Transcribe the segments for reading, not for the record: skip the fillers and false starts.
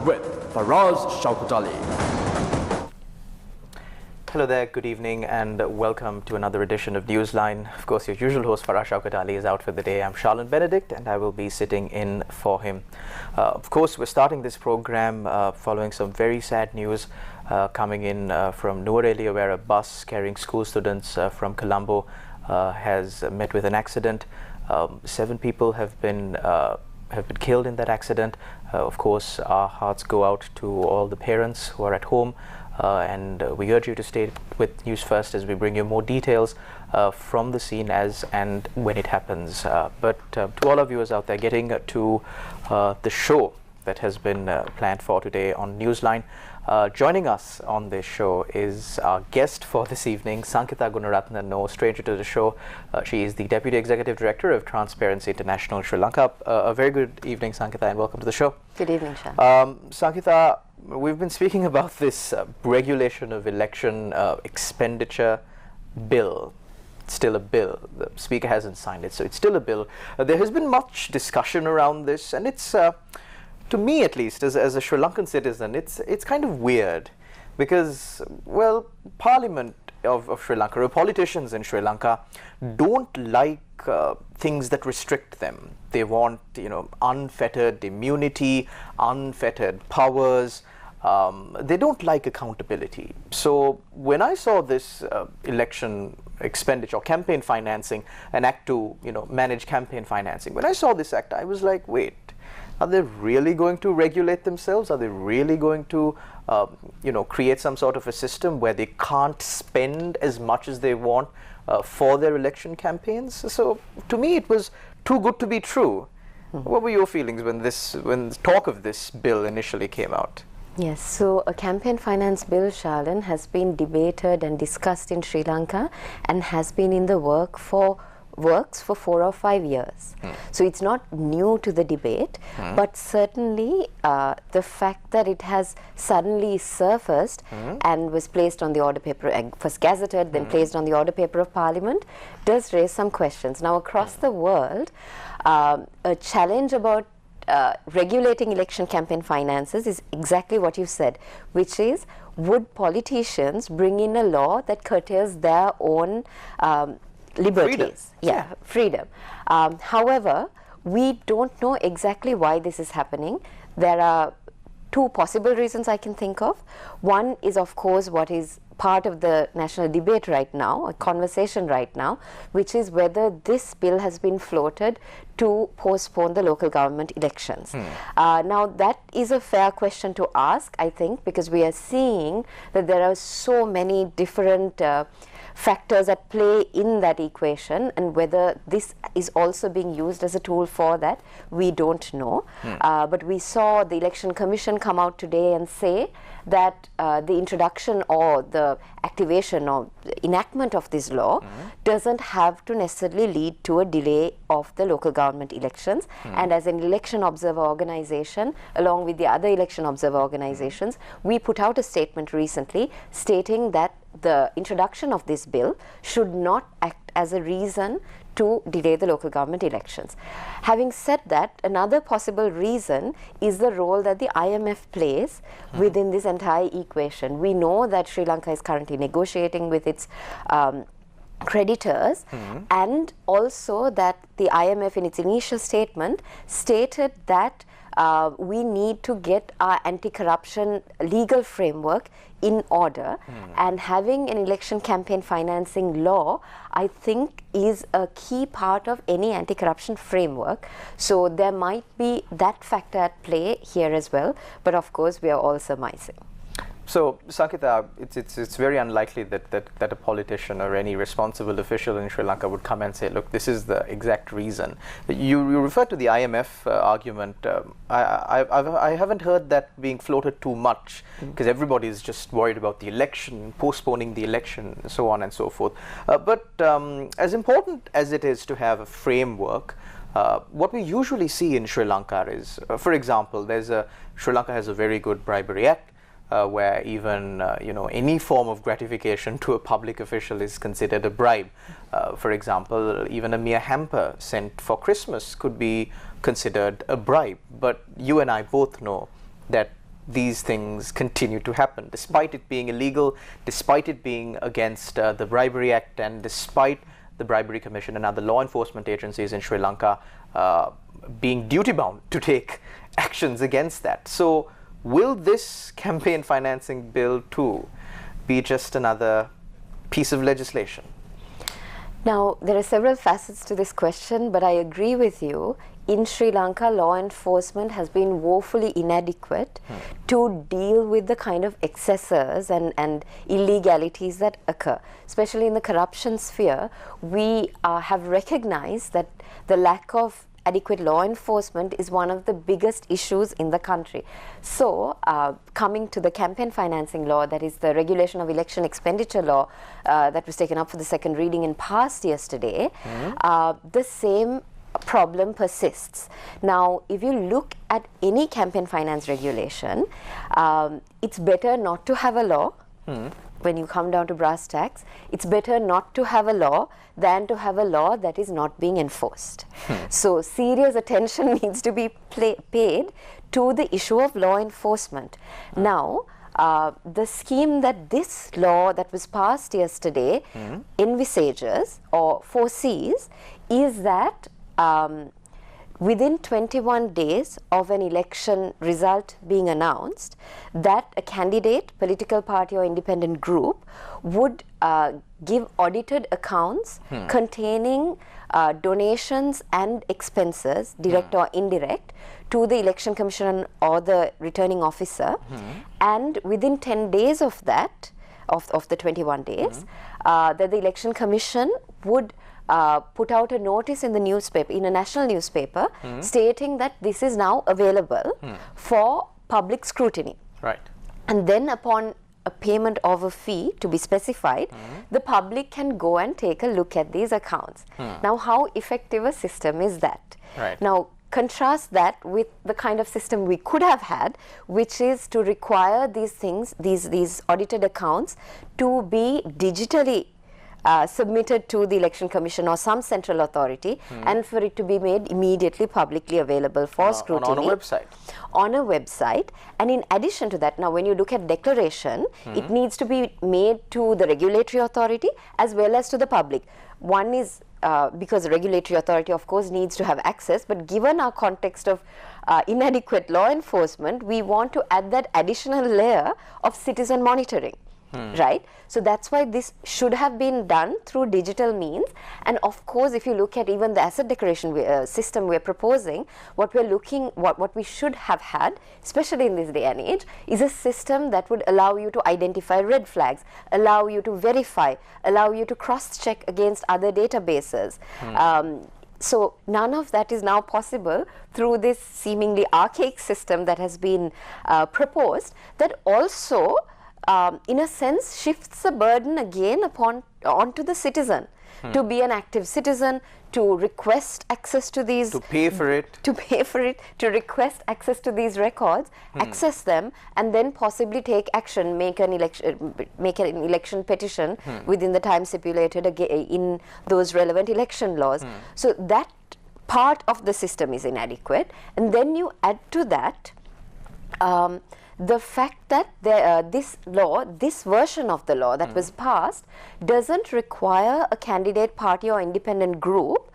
with Faraz Shaukat Ali. Hello there, good evening and welcome to another edition of Newsline. Of course, your usual host Faraz Shaukat Ali is out for the day. I'm Charlene Benedict and I will be sitting in for him. Of course, we're starting this program following some very sad news coming in from Nuwara, where a bus carrying school students from Colombo has met with an accident. 7 people have been killed in that accident. Of course, our hearts go out to all the parents who are at home, and we urge you to stay with News First as we bring you more details from the scene as and when it happens. But to all our viewers out there, getting to the show that has been planned for today on Newsline. Joining us on this show is our guest for this evening, Sankitha Gunaratne, no stranger to the show. She is the Deputy Executive Director of Transparency International Sri Lanka. A very good evening, Sankitha, and welcome to the show. Good evening, Shah. Sankitha, we've been speaking about this regulation of election expenditure bill. It's still a bill. The Speaker hasn't signed it, so it's still a bill. There has been much discussion around this, and it's to me, at least, as a Sri Lankan citizen, it's kind of weird because, well, Parliament of Sri Lanka, or politicians in Sri Lanka, don't like things that restrict them. They want, unfettered immunity, unfettered powers. They don't like accountability. So when I saw this election expenditure or campaign financing, an act to manage campaign financing, when I saw this act, I was like, wait. Are they really going to regulate themselves? Are they really going to, create some sort of a system where they can't spend as much as they want for their election campaigns? So, to me, it was too good to be true. What were your feelings when talk of this bill initially came out? Yes, so a campaign finance bill, Charlene, has been debated and discussed in Sri Lanka and has been in the works for 4 or 5 years. So it's not new to the debate, but certainly the fact that it has suddenly surfaced and was placed on the order paper, first gazetted, then placed on the order paper of Parliament, does raise some questions. Now, across the world, a challenge about regulating election campaign finances is exactly what you said, which is, would politicians bring in a law that curtails their own liberties, freedom. However, we don't know exactly why this is happening. There are 2 possible reasons I can think of. One is, of course, what is part of the national debate right now, a conversation right now, which is whether this bill has been floated to postpone the local government elections. Now, that is a fair question to ask, I think, because we are seeing that there are so many different factors at play in that equation, and whether this is also being used as a tool for that, we don't know. But we saw the Election Commission come out today and say that the introduction or the activation or enactment of this law doesn't have to necessarily lead to a delay of the local government elections. And as an election observer organization, along with the other election observer organizations, we put out a statement recently stating that the introduction of this bill should not act as a reason to delay the local government elections. Having said that, another possible reason is the role that the IMF plays within this entire equation. We know that Sri Lanka is currently negotiating with its creditors, and also that the IMF in its initial statement stated that we need to get our anti-corruption legal framework in order, and having an election campaign financing law, I think, is a key part of any anti-corruption framework. So there might be that factor at play here as well, but of course we are all surmising. So, Sankitha, it's very unlikely that a politician or any responsible official in Sri Lanka would come and say, look, this is the exact reason. You referred to the IMF argument. I haven't heard that being floated too much, because everybody is just worried about the election, postponing the election, so on and so forth. But as important as it is to have a framework, what we usually see in Sri Lanka is, for example, Sri Lanka has a very good bribery act, where even any form of gratification to a public official is considered a bribe. For example, even a mere hamper sent for Christmas could be considered a bribe. But you and I both know that these things continue to happen, despite it being illegal, despite it being against the Bribery Act, and despite the Bribery Commission and other law enforcement agencies in Sri Lanka being duty-bound to take actions against that. So will this campaign financing bill too be just another piece of legislation? Now, there are several facets to this question, but I agree with you. In Sri Lanka, law enforcement has been woefully inadequate to deal with the kind of excesses and illegalities that occur. Especially in the corruption sphere, we have recognized that the lack of adequate law enforcement is one of the biggest issues in the country. So, coming to the campaign financing law, that is the regulation of election expenditure law that was taken up for the second reading and passed yesterday, the same problem persists. Now, if you look at any campaign finance regulation, it's better not to have a law. When you come down to brass tacks, it's better not to have a law than to have a law that is not being enforced. So serious attention needs to be paid to the issue of law enforcement. Now, the scheme that this law that was passed yesterday envisages or foresees is that within 21 days of an election result being announced, that a candidate, political party or independent group would give audited accounts containing donations and expenses, direct or indirect, to the election commission or the returning officer, and within 10 days of that, of the 21 days, that the election commission would put out a notice in the newspaper, in a national newspaper, stating that this is now available for public scrutiny. Right. And then upon a payment of a fee to be specified, the public can go and take a look at these accounts. Now, how effective a system is that? Right. Now, contrast that with the kind of system we could have had, which is to require these things, these audited accounts, to be digitally submitted to the election commission or some central authority, and for it to be made immediately publicly available for scrutiny. On a website. On a website. And in addition to that, now when you look at declaration, it needs to be made to the regulatory authority as well as to the public. One is because the regulatory authority of course needs to have access, but given our context of inadequate law enforcement, we want to add that additional layer of citizen monitoring. Right? So that's why this should have been done through digital means. And of course, if you look at even the asset declaration system we're proposing, what we should have had, especially in this day and age, is a system that would allow you to identify red flags, allow you to verify, allow you to cross-check against other databases. So none of that is now possible through this seemingly archaic system that has been proposed, that also in a sense shifts the burden again onto the citizen to be an active citizen, to request access to these, to pay for it, to request access to these records, access them, and then possibly take action, make an election petition within the time stipulated in those relevant election laws. So that part of the system is inadequate, and then you add to that the fact that this version of the law that was passed doesn't require a candidate party or independent group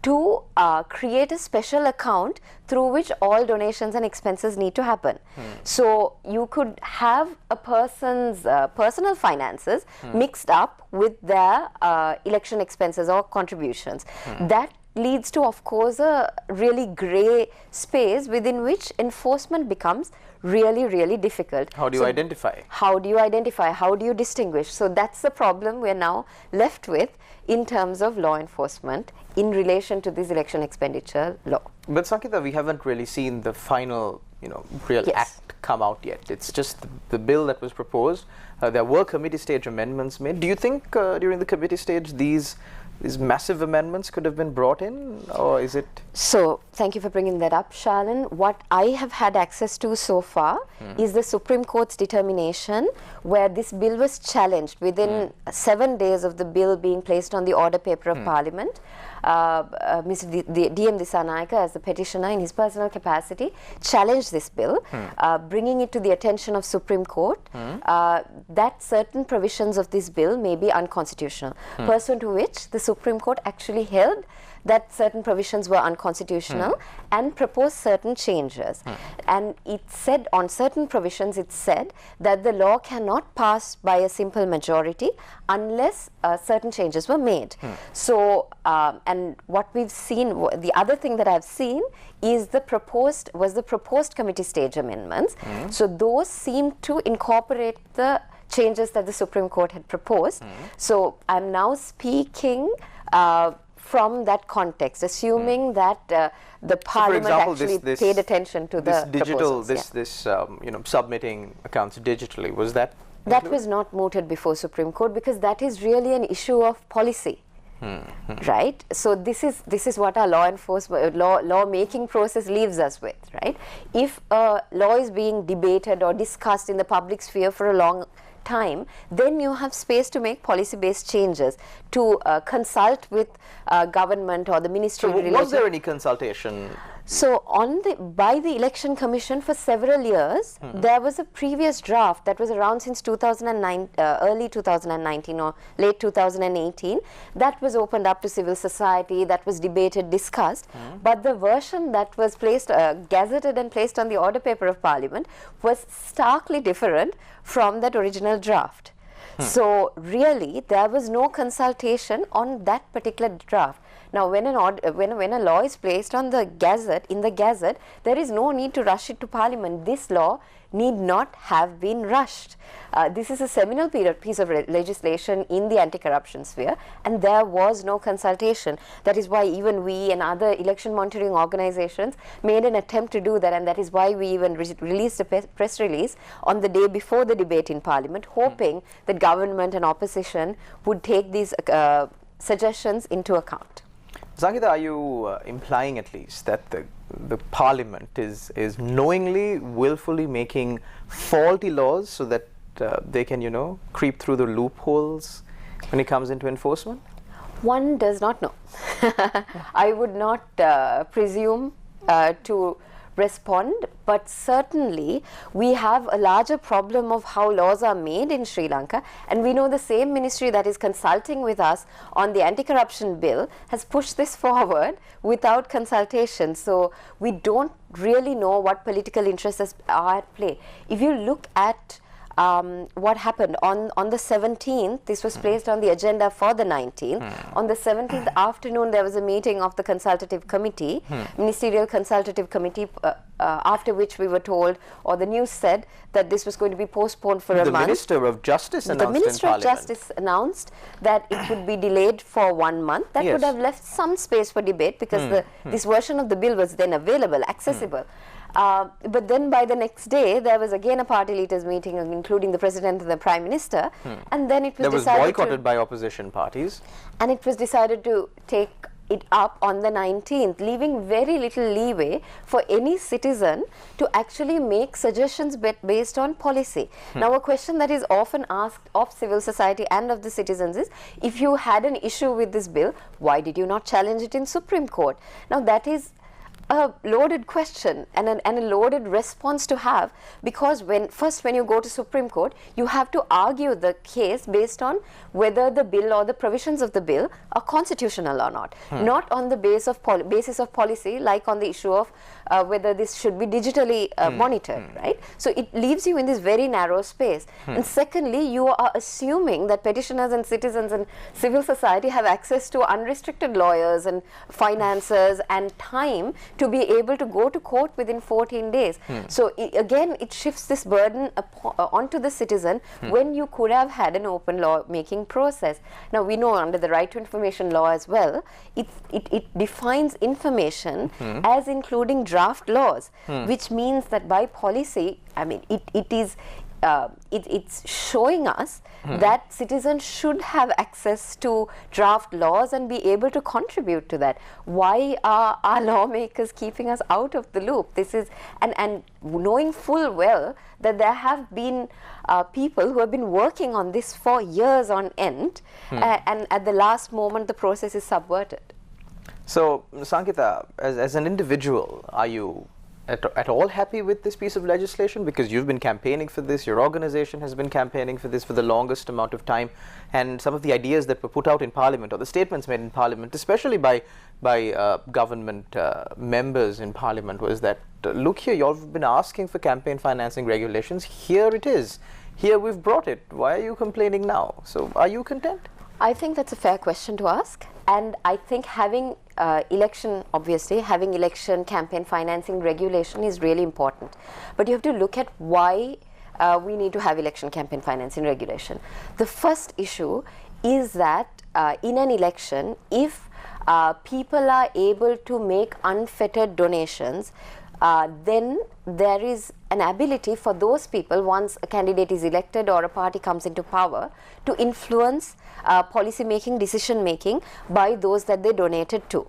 to create a special account through which all donations and expenses need to happen. So you could have a person's personal finances mixed up with their election expenses or contributions. That leads to, of course, a really grey space within which enforcement becomes really, really difficult. How do you identify? How do you identify? How do you distinguish? So that's the problem we're now left with in terms of law enforcement in relation to this election expenditure law. But Sankita, we haven't really seen the final, real act come out yet. It's just the bill that was proposed. There were committee stage amendments made. Do you think during the committee stage these massive amendments could have been brought in, or is it? So, thank you for bringing that up, Sharlan. What I have had access to so far is the Supreme Court's determination where this bill was challenged within 7 days of the bill being placed on the order paper of Parliament. Mr. D.M. Dissanayake, as the petitioner in his personal capacity, challenged this bill, bringing it to the attention of Supreme Court that certain provisions of this bill may be unconstitutional, pursuant to which the Supreme Court actually held that certain provisions were unconstitutional and proposed certain changes. And it said on certain provisions, it said that the law cannot pass by a simple majority unless certain changes were made. So, and what we've seen, the other thing that I've seen is the proposed committee stage amendments. So those seem to incorporate the changes that the Supreme Court had proposed. So I'm now speaking from that context, assuming that the Parliament actually paid attention to the digital, submitting accounts digitally, was that? That was not mooted before Supreme Court because that is really an issue of policy. Right? So this is what our law enforcement, law making process leaves us with, right? If a law is being debated or discussed in the public sphere for a long time, then you have space to make policy-based changes, to consult with government or the Ministry. So was there any consultation? So by the Election Commission for several years, there was a previous draft that was around since 2009, early 2019 or late 2018, that was opened up to civil society, that was debated, discussed, but the version that was placed, gazetted and placed on the order paper of Parliament was starkly different from that original draft. So really, there was no consultation on that particular draft. Now, when a law is placed on the Gazette, there is no need to rush it to Parliament. This law need not have been rushed. This is a seminal piece of legislation in the anti-corruption sphere, and there was no consultation. That is why even we and other election monitoring organizations made an attempt to do that, and that is why we even released a press release on the day before the debate in Parliament, hoping that government and opposition would take these suggestions into account. Sangeeta, are you implying at least that the Parliament is knowingly, willfully making faulty laws so that they can, creep through the loopholes when it comes into enforcement? One does not know. I would not presume to respond, but certainly we have a larger problem of how laws are made in Sri Lanka, and we know the same ministry that is consulting with us on the anti-corruption bill has pushed this forward without consultation. So we don't really know what political interests are at play. If you look at what happened on the 17th, this was placed on the agenda for the 19th. On the 17th afternoon, there was a meeting of the consultative committee, ministerial consultative committee, after which we were told, or the news said, that this was going to be postponed for a month. The Minister of Justice announced The Minister of Justice announced that it would be delayed for 1 month. That would have left some space for debate because this version of the bill was then available, accessible. But then by the next day, there was again a party leaders meeting, including the President and the Prime Minister, and then it was decided boycotted by opposition parties. And it was decided to take it up on the 19th, leaving very little leeway for any citizen to actually make suggestions based on policy. Now, a question that is often asked of civil society and of the citizens is, if you had an issue with this bill, why did you not challenge it in Supreme Court? Now, that is a loaded question and a loaded response to have, because when you go to Supreme Court, you have to argue the case based on whether the bill or the provisions of the bill are constitutional or not, not on the basis of policy, like on the issue of whether this should be digitally monitored, right? So it leaves you in this very narrow space. And secondly, you are assuming that petitioners and citizens and civil society have access to unrestricted lawyers and financiers and time to be able to go to court within 14 days. So again, it shifts this burden onto the citizen when you could have had an open law making process. Now, we know under the Right to Information law as well, it defines information as including draft laws, which means that by policy, I mean, it's showing us that citizens should have access to draft laws and be able to contribute to that. Why are our lawmakers keeping us out of the loop? This is, and knowing full well that there have been people who have been working on this for years on end, and at the last moment the process is subverted. So, Sankita, as an individual, are you at all happy with this piece of legislation? Because you've been campaigning for this, your organization has been campaigning for this for the longest amount of time, and some of the ideas that were put out in Parliament, or the statements made in Parliament, especially by government members in Parliament, was that, look here, you all have been asking for campaign financing regulations, here it is. Here we've brought it. Why are you complaining now? So, are you content? I think that's a fair question to ask, and I think having having election campaign financing regulation is really important. But you have to look at why we need to have election campaign financing regulation. The first issue is that in an election, if people are able to make unfettered donations, then there is an ability for those people, once a candidate is elected or a party comes into power, to influence policy making, decision making by those that they donated to.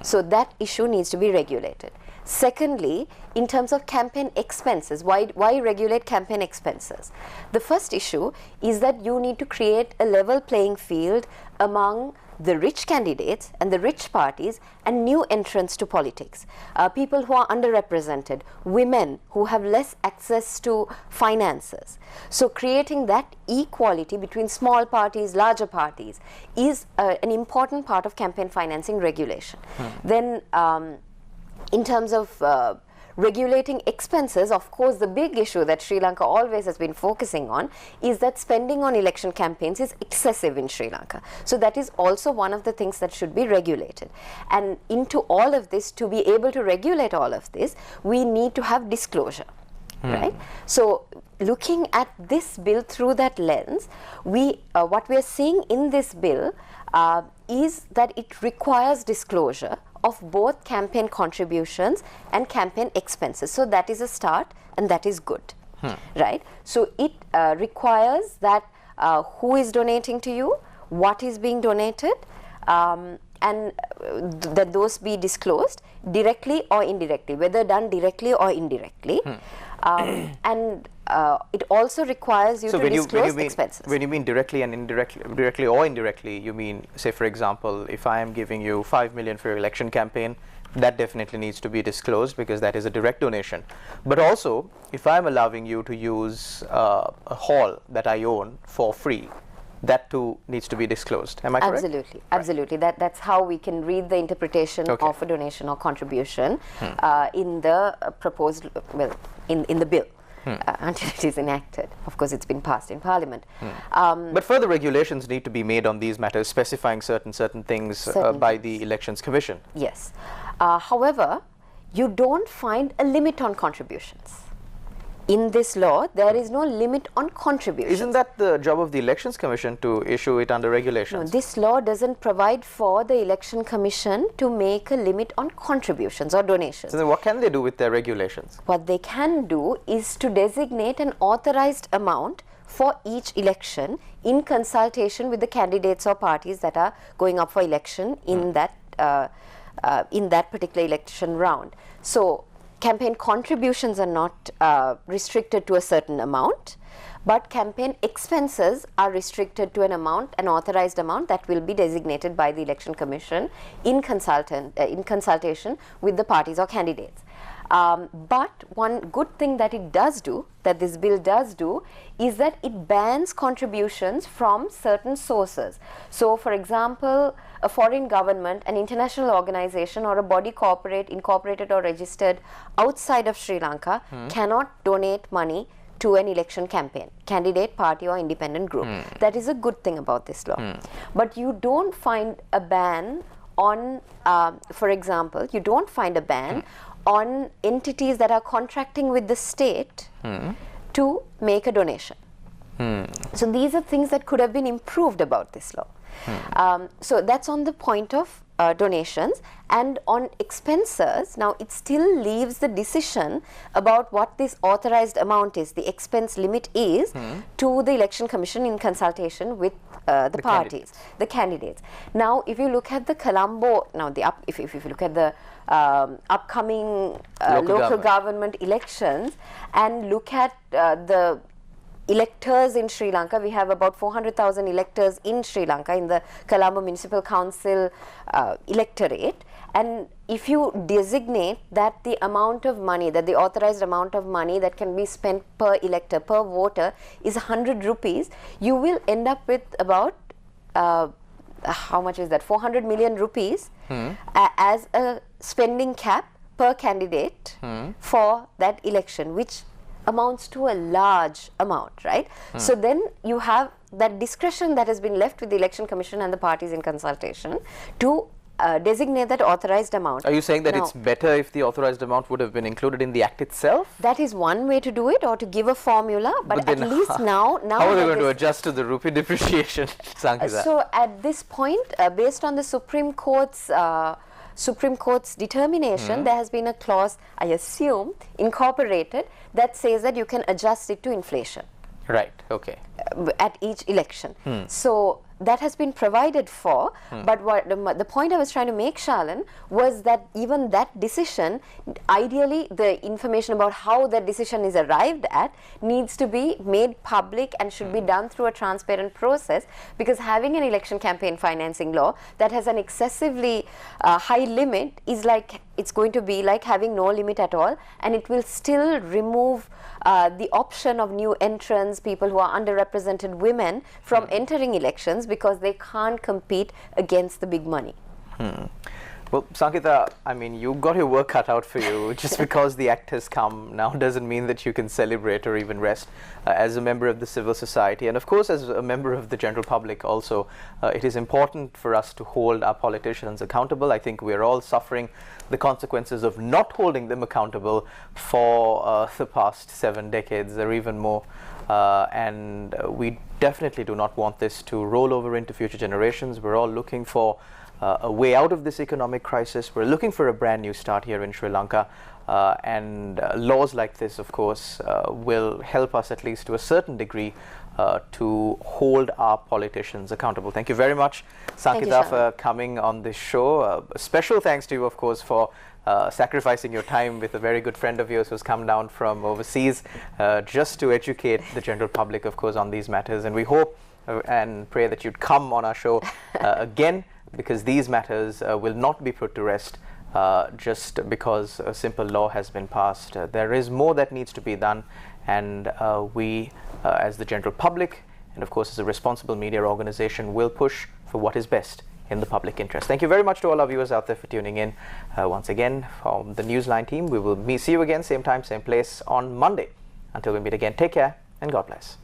So that issue needs to be regulated. Secondly, in terms of campaign expenses, why regulate campaign expenses? The first issue is that you need to create a level playing field among the rich candidates and the rich parties and new entrants to politics, people who are underrepresented, women who have less access to finances. So creating that equality between small parties, larger parties is an important part of campaign financing regulation. Then in terms of regulating expenses, of course, the big issue that Sri Lanka always has been focusing on is that spending on election campaigns is excessive in Sri Lanka. So that is also one of the things that should be regulated. And into all of this, to be able to regulate all of this, we need to have disclosure. Right? So looking at this bill through that lens, what we are seeing in this bill is that it requires disclosure of both campaign contributions and campaign expenses. So that is a start, and that is good, right? So it requires that who is donating to you, what is being donated, and that those be disclosed directly or indirectly, whether done directly or indirectly. And it also requires you to disclose expenses. When you mean directly and directly or indirectly, you mean, say for example, if I am giving you 5 million for your election campaign, that definitely needs to be disclosed because that is a direct donation. But also, if I'm allowing you to use a hall that I own for free, that too needs to be disclosed. Am I correct? Absolutely, absolutely. Right. That's how we can read the interpretation of a donation or contribution in the proposed, in the bill. Until it is enacted. Of course, it's been passed in Parliament. But further regulations need to be made on these matters, specifying certain things by the Elections Commission. Yes. However, you don't find a limit on contributions. In this law, there is no limit on contributions. Isn't that the job of the Elections Commission to issue it under regulations? No, this law doesn't provide for the Election Commission to make a limit on contributions or donations. So then what can they do with their regulations? What they can do is to designate an authorized amount for each election in consultation with the candidates or parties that are going up for election in that particular election round. So campaign contributions are not restricted to a certain amount, but campaign expenses are restricted to an authorized amount that will be designated by the Election Commission in consultation with the parties or candidates. But one good thing that it does do, that this bill does do, is that it bans contributions from certain sources. So, for example, a foreign government, an international organization, or a body incorporated or registered outside of Sri Lanka cannot donate money to an election campaign, candidate, party, or independent group. That is a good thing about this law. But you don't find a ban on, for example, you don't find a ban on entities that are contracting with the state to make a donation. So these are things that could have been improved about this law. So that's on the point of donations. And on expenses, now it still leaves the decision about what this authorized amount is, the expense limit is, to the Election Commission in consultation with the parties, the candidates. Now, if you look at the Colombo, now if you look at the upcoming local government elections and look at the electors in Sri Lanka. We have about 400,000 electors in Sri Lanka in the Colombo Municipal Council electorate. And if you designate that the amount of money, that the authorized amount of money that can be spent per elector, per voter is 100 rupees, you will end up with about, how much is that, 400 million rupees as a spending cap per candidate for that election, which amounts to a large amount, right? So then you have that discretion that has been left with the Election Commission and the parties in consultation to designate that authorized amount. Are you saying that now, it's better if the authorized amount would have been included in the act itself? That is one way to do it, or to give a formula, but at least now how are they going to adjust to the rupee depreciation, Sankita? So at this point, based on the Supreme Court's determination, there has been a clause, I assume, incorporated that says that you can adjust it to inflation. Right, okay. At each election. So that has been provided for, but what the point I was trying to make, Shalan, was that even that decision, ideally the information about how that decision is arrived at needs to be made public and should be done through a transparent process, because having an election campaign financing law that has an excessively high limit is like, it's going to be like having no limit at all, and it will still remove the option of new entrants, people who are underrepresented women, from entering elections because they can't compete against the big money. Well, Sankita, I mean, you got your work cut out for you. Just because the act has come now doesn't mean that you can celebrate or even rest. As a member of the civil society, and of course as a member of the general public also, it is important for us to hold our politicians accountable. I think we're all suffering the consequences of not holding them accountable for the past 7 decades or even more. And we definitely do not want this to roll over into future generations. We're all looking for a way out of this economic crisis. We're looking for a brand new start here in Sri Lanka, and laws like this, of course, will help us, at least to a certain degree, to hold our politicians accountable. Thank you very much, Sankita, for coming on this show. A special thanks to you, of course, for sacrificing your time with a very good friend of yours who's come down from overseas just to educate the general public, of course, on these matters. And we hope and pray that you'd come on our show again, because these matters will not be put to rest just because a simple law has been passed. There is more that needs to be done, and we, as the general public, and of course as a responsible media organization, will push for what is best in the public interest. Thank you very much to all our viewers out there for tuning in. Once again, from the Newsline team, we will see you again, same time, same place on Monday. Until we meet again, take care and God bless.